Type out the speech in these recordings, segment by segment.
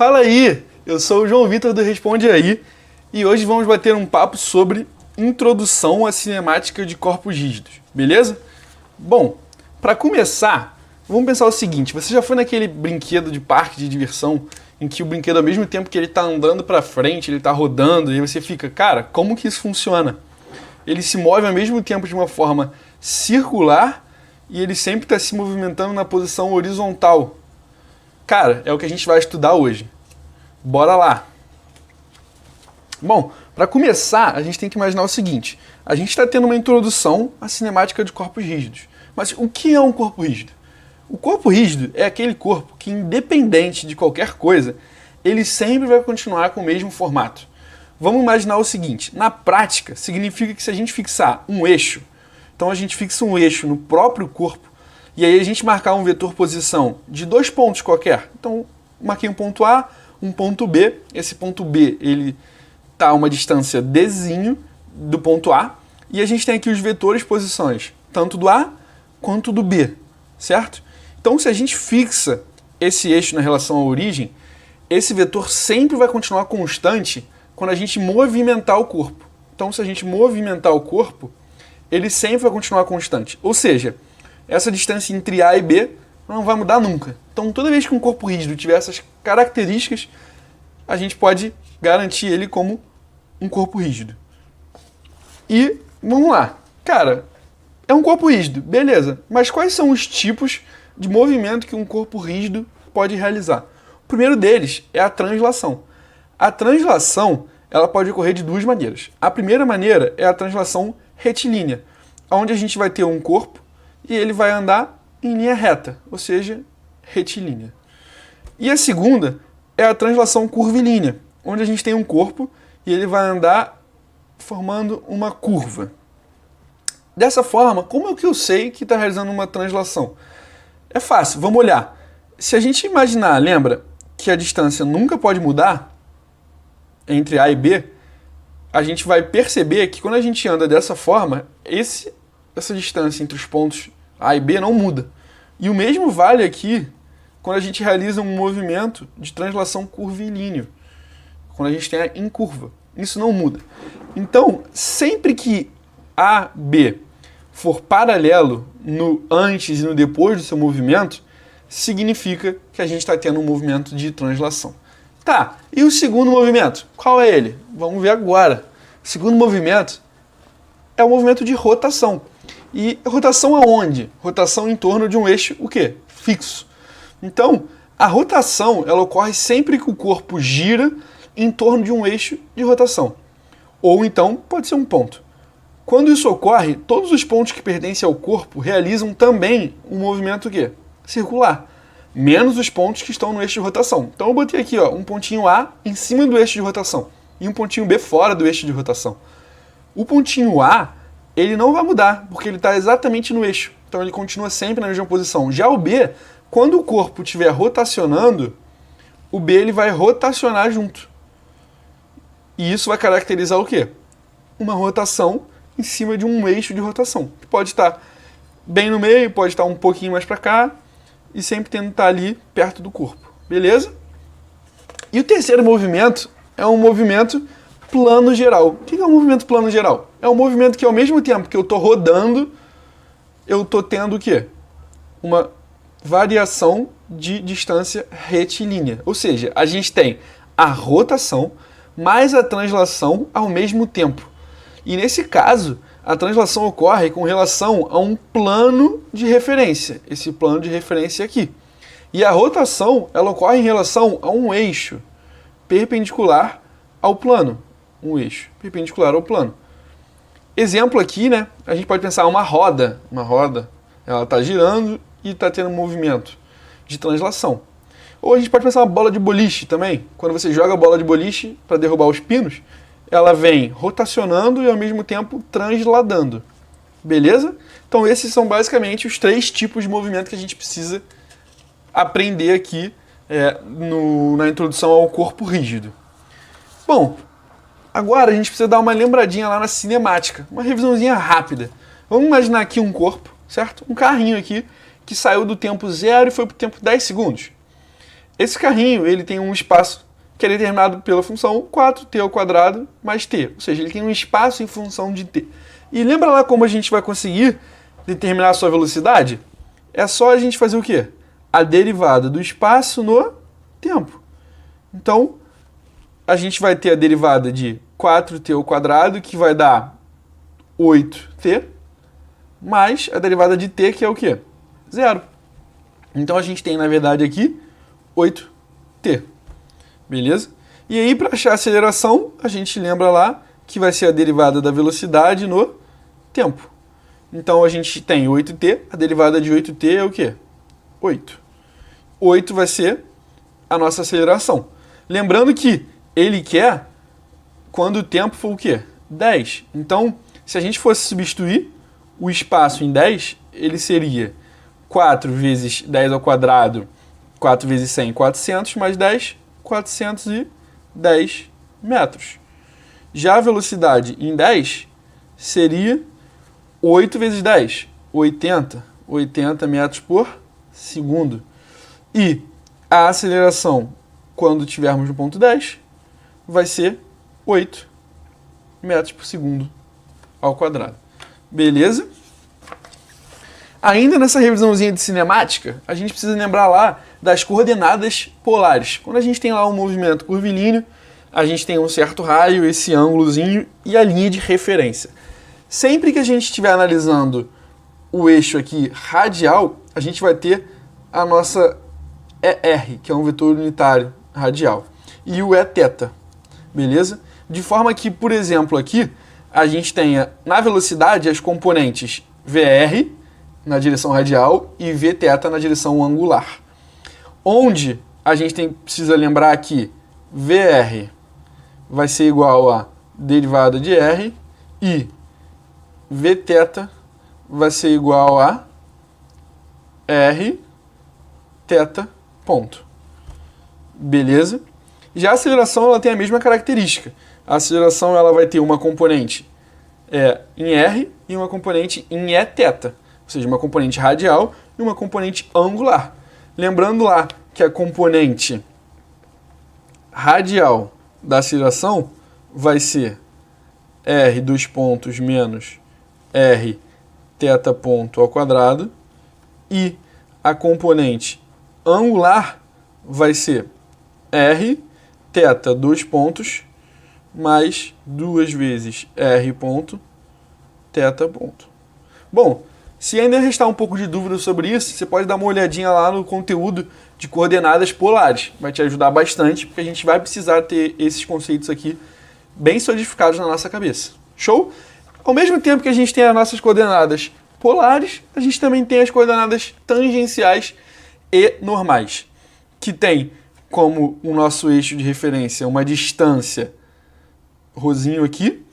Fala aí, eu sou o João Vitor do Responde Aí e hoje vamos bater um papo sobre introdução à cinemática de corpos rígidos, beleza? Bom, para começar, vamos pensar o seguinte, você já foi naquele brinquedo de parque de diversão em que o brinquedo, ao mesmo tempo que ele está andando para frente, ele está rodando e você fica, cara, como que isso funciona? Ele se move ao mesmo tempo de uma forma circular e ele sempre está se movimentando na posição horizontal. Cara, é o que a gente vai estudar hoje. Bora lá! Bom, para começar, a gente tem que imaginar o seguinte. A gente está tendo uma introdução à cinemática de corpos rígidos. Mas o que é um corpo rígido? O corpo rígido é aquele corpo que, independente de qualquer coisa, ele sempre vai continuar com o mesmo formato. Vamos imaginar o seguinte. Na prática, significa que se a gente fixar um eixo, então a gente fixa um eixo no próprio corpo, e aí a gente marcar um vetor posição de 2 pontos qualquer. Então, marquei um ponto A, um ponto B. Esse ponto B, ele está a uma distância Dzinho do ponto A. E a gente tem aqui os vetores posições, tanto do A quanto do B, certo? Então, se a gente fixa esse eixo na relação à origem, esse vetor sempre vai continuar constante quando a gente movimentar o corpo. Então, se a gente movimentar o corpo, ele sempre vai continuar constante. Ou seja, essa distância entre A e B não vai mudar nunca. Então, toda vez que um corpo rígido tiver essas características, a gente pode garantir ele como um corpo rígido. E, vamos lá. Cara, é um corpo rígido, beleza. Mas quais são os tipos de movimento que um corpo rígido pode realizar? O primeiro deles é a translação. A translação, ela pode ocorrer de duas maneiras. A primeira maneira é a translação retilínea, onde a gente vai ter um corpo e ele vai andar em linha reta, ou seja, retilínea. E a segunda é a translação curvilínea, onde a gente tem um corpo e ele vai andar formando uma curva. Dessa forma, como é que eu sei que está realizando uma translação? É fácil, vamos olhar. Se a gente imaginar, lembra, que a distância nunca pode mudar entre A e B, a gente vai perceber que quando a gente anda dessa forma, essa distância entre os pontos A e B não muda. E o mesmo vale aqui quando a gente realiza um movimento de translação curvilíneo, quando a gente tem em curva. Isso não muda. Então, sempre que A, B for paralelo no antes e no depois do seu movimento, significa que a gente está tendo um movimento de translação. Tá, e o segundo movimento? Qual é ele? Vamos ver agora. O segundo movimento é o movimento de rotação. E rotação aonde? Rotação em torno de um eixo, o quê? Fixo. Então, a rotação, ela ocorre sempre que o corpo gira em torno de um eixo de rotação. Ou então, pode ser um ponto. Quando isso ocorre, todos os pontos que pertencem ao corpo realizam também um movimento o quê? Circular. Menos os pontos que estão no eixo de rotação. Então eu botei aqui um pontinho A em cima do eixo de rotação e um pontinho B fora do eixo de rotação. O pontinho A, ele não vai mudar, porque ele está exatamente no eixo. Então ele continua sempre na mesma posição. Já o B, quando o corpo estiver rotacionando, o B ele vai rotacionar junto. E isso vai caracterizar o quê? Uma rotação em cima de um eixo de rotação. Que pode estar bem no meio, pode estar um pouquinho mais para cá, e sempre tendo estar ali perto do corpo. Beleza? E o terceiro movimento é um movimento plano geral. O que é um movimento plano geral? É um movimento que ao mesmo tempo que eu estou rodando, eu estou tendo o quê? Uma variação de distância retilínea. Ou seja, a gente tem a rotação mais a translação ao mesmo tempo. E nesse caso, a translação ocorre com relação a um plano de referência, esse plano de referência aqui. E a rotação, ela ocorre em relação a um eixo perpendicular ao plano. Um eixo perpendicular ao plano. Exemplo aqui, né? A gente pode pensar uma roda. Uma roda, ela está girando e está tendo um movimento de translação. Ou a gente pode pensar uma bola de boliche também. Quando você joga a bola de boliche para derrubar os pinos, ela vem rotacionando e ao mesmo tempo transladando. Beleza? Então esses são basicamente os 3 tipos de movimento que a gente precisa aprender aqui na introdução ao corpo rígido. Bom, agora a gente precisa dar uma lembradinha lá na cinemática, uma revisãozinha rápida. Vamos imaginar aqui um corpo, certo? Um carrinho aqui que saiu do tempo 0 e foi para o tempo 10 segundos. esse carrinho ele tem um espaço que é determinado pela função 4t² mais t, ou seja, ele tem um espaço em função de t. E lembra lá como a gente vai conseguir determinar a sua velocidade? É só a gente fazer o quê? A derivada do espaço no tempo. Então, a gente vai ter a derivada de 4t², que vai dar 8t, mais a derivada de t, que é o quê? 0. Então, a gente tem, na verdade, aqui 8t. Beleza? E aí, para achar a aceleração, a gente lembra lá que vai ser a derivada da velocidade no tempo. Então, a gente tem 8t, a derivada de 8t é o quê? 8. 8 vai ser a nossa aceleração. Lembrando que ele quer quando o tempo for o quê? 10. Então, se a gente fosse substituir o espaço em 10, ele seria 4 vezes 10², 4 vezes 100, 400, mais 10, 410 metros. Já a velocidade em 10 seria 8 vezes 10, 80 metros por segundo. E a aceleração, quando tivermos no ponto 10, vai ser 8 metros por segundo ao quadrado. Beleza? Ainda nessa revisãozinha de cinemática, a gente precisa lembrar lá das coordenadas polares. Quando a gente tem lá um movimento curvilíneo, a gente tem um certo raio, esse ângulozinho e a linha de referência. Sempre que a gente estiver analisando o eixo aqui radial, a gente vai ter a nossa ER, que é um vetor unitário radial, e o Eθ, beleza? De forma que, por exemplo, aqui, a gente tenha na velocidade as componentes VR na direção radial e Vθ na direção angular. Onde a gente precisa lembrar que VR vai ser igual a derivada de R e Vθ vai ser igual a R θ ponto. Beleza? Já a aceleração ela tem a mesma característica. A aceleração ela vai ter uma componente em R e uma componente em Eθ, ou seja, uma componente radial e uma componente angular. Lembrando lá que a componente radial da aceleração vai ser R dos pontos menos R θ ponto ao quadrado e a componente angular vai ser R θ dos pontos mais 2 vezes R ponto θ ponto. Bom, se ainda restar um pouco de dúvida sobre isso, você pode dar uma olhadinha lá no conteúdo de coordenadas polares. Vai te ajudar bastante, porque a gente vai precisar ter esses conceitos aqui bem solidificados na nossa cabeça. Show? Ao mesmo tempo que a gente tem as nossas coordenadas polares, a gente também tem as coordenadas tangenciais e normais, que tem como o nosso eixo de referência uma distância rhozinho aqui,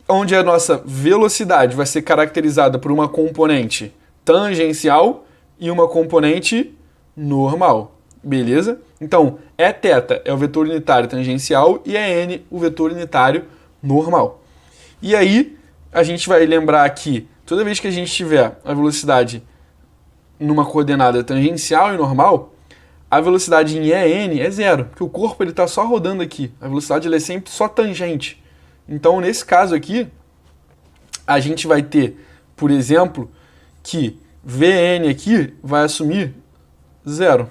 onde a nossa velocidade vai ser caracterizada por uma componente tangencial e uma componente normal. Beleza? Então, Eθ é o vetor unitário tangencial e N o vetor unitário normal. E aí, a gente vai lembrar que toda vez que a gente tiver a velocidade numa coordenada tangencial e normal, a velocidade em EN é zero, porque o corpo está só rodando aqui. A velocidade é sempre só tangente. Então, nesse caso aqui, a gente vai ter, por exemplo, que Vn aqui vai assumir zero.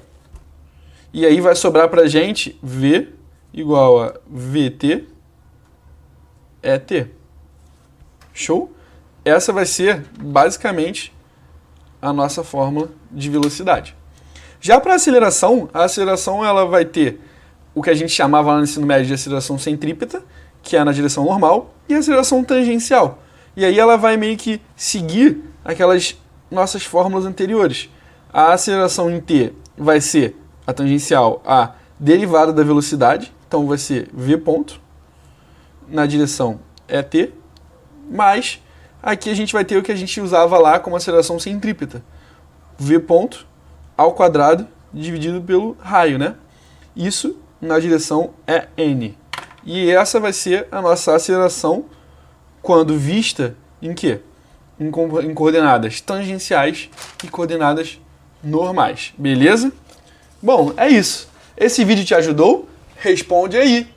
E aí vai sobrar para a gente V igual a Vt ET. Show? Essa vai ser, basicamente, a nossa fórmula de velocidade. Já para a aceleração ela vai ter o que a gente chamava lá no ensino médio de aceleração centrípeta, que é na direção normal, e a aceleração tangencial. E aí ela vai meio que seguir aquelas nossas fórmulas anteriores. A aceleração em t vai ser a tangencial a derivada da velocidade, então vai ser v ponto, na direção ET, mas aqui a gente vai ter o que a gente usava lá como aceleração centrípeta, v ponto ao quadrado dividido pelo raio, né? Isso na direção n. E essa vai ser a nossa aceleração quando vista em quê? Em coordenadas tangenciais e coordenadas normais. Beleza? Bom, é isso. Esse vídeo te ajudou? Responde aí!